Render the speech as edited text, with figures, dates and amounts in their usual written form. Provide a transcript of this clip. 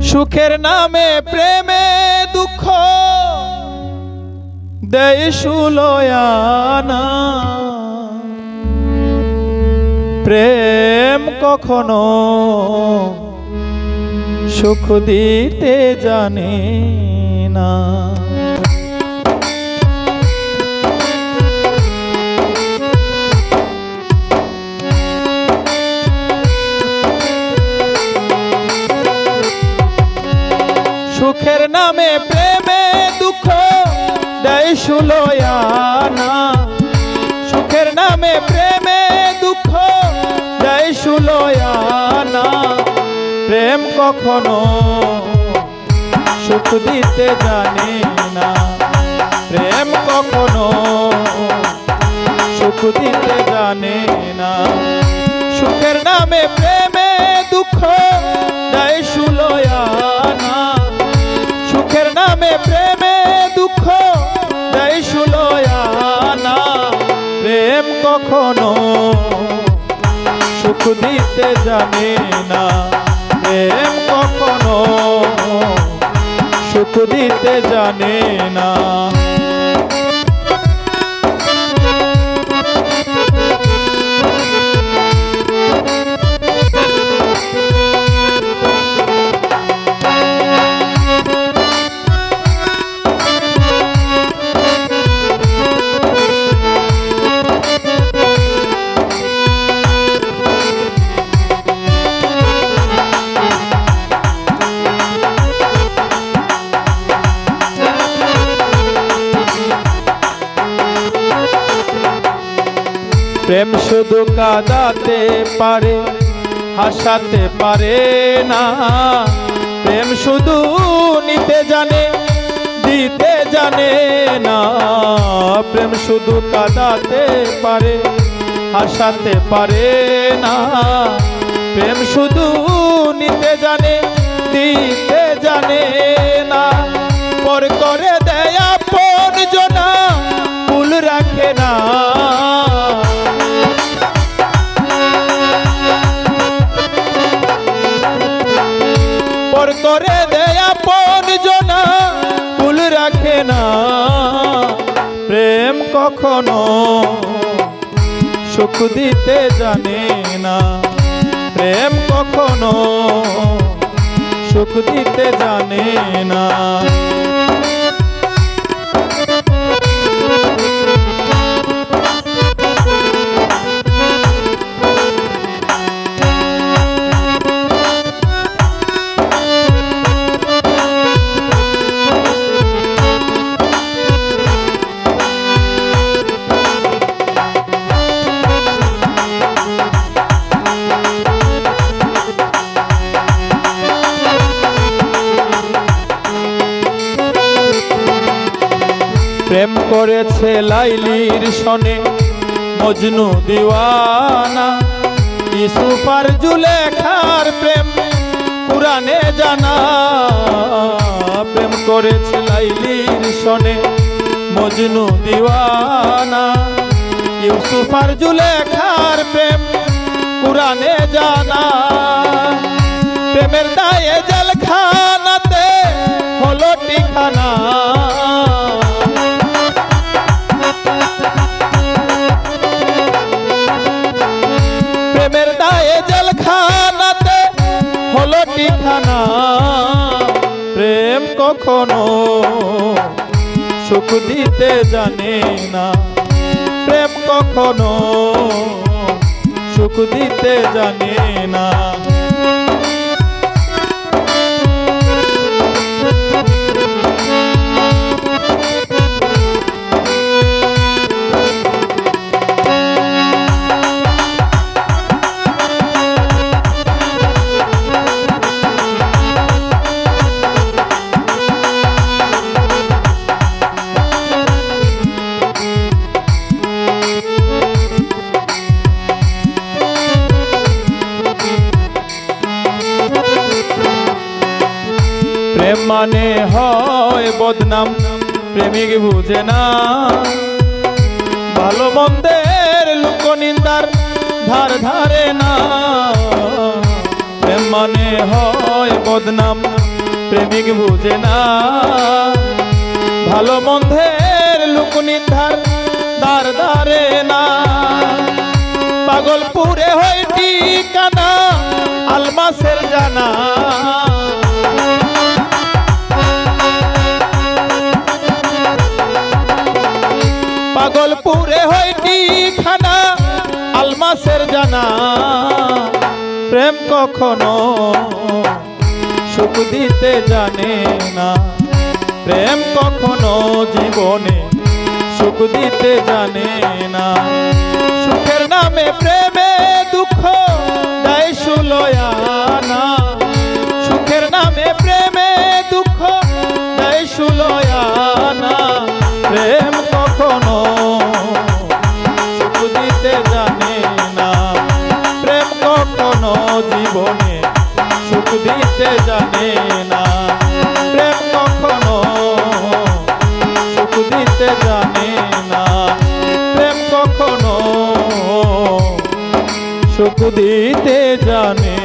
সুখের নামে প্রেমে দুঃখ দেয় সুলয়ানা। প্রেম কখনো সুখ দিতে জানে না। সুখের নামে প্রেমে দুঃখ দেয় সুলয়ানা। সুখের নামে প্রেমে দুঃখ দেয় সুলয়ানা। প্রেম কখনো সুখ দিতে জানে না। প্রেম কখনো সুখ দিতে জানে না। সুখের নামে প্রেমে দুঃখ দেয় সুলয়ানা। সুখের নামে প্রেমে দুঃখ দেয় সুলয়ানা। প্রেম কখনো সুখ দিতে জানে না। প্রেম কখনো সুখ দিতে জানে না। প্রেম শুধু কাঁদাতে পারে, হাসাতে পারে না। প্রেম শুধু নিতে জানে, দিতে জানে না। প্রেম শুধু কাঁদাতে পারে, হাসাতে পারে না। প্রেম শুধু নিতে জানে, দিতে জানে না। পর করে দেয় আপন জনা, ভুল রাখে না। পর করে দেয় আপন জনা, ভুল রাখে না। প্রেম কখনো সুখ দিতে জানে না। প্রেম কখনো সুখ দিতে জানে না। প্রেম করেছে লাইলির সনে মজনু দিওয়ানা। ইউসুফ আর জুলেখার প্রেম কুরআনে জানা। প্রেম করেছে লাইলির সনে মজনু দিওয়ানা। ইউসুফ আর জুলেখার প্রেম কুরআনে জানা। প্রেমের দায়ে জেলখানাতে হলো ঠিকানা। প্রেমের দায়ে জেলখানাতে হলো ঠিকানা। প্রেম কখনো সুখ দিতে জানে না। প্রেম কখনো সুখ দিতে জানে না। প্রেম মানে হয় বদনাম, প্রেমিক বুঝে না। ভালো মন্দের লোকনিন্দার ধার ধারে না। প্রেম মানে হয় বদনাম, প্রেমিক বুঝে না ভালো মন্দের লোক নির্ধার দ্বার দ্বারে না পাগলপুরে হয় ঠিকানা আলমাসের জানা পাগলপুরে হয় ঠিকানা আলমাসের জানা প্রেম কখনো সুখ দিতে জানে না প্রেম কখনো জীবনে সুখ দিতে জানে না সুখের নামে প্রেমে দুঃখ দেয় সুলয়ানা সুখের নামে প্রেমে দুঃখ দেয় সুলয়ানা প্রেম কখনো সুখ দিতে জানে না প্রেম কখনো জীবনে সুখ দিতে জানে না প্রেম কখনো সুখ দিতে জানে না প্রেম কখনো সুখ দিতে জানে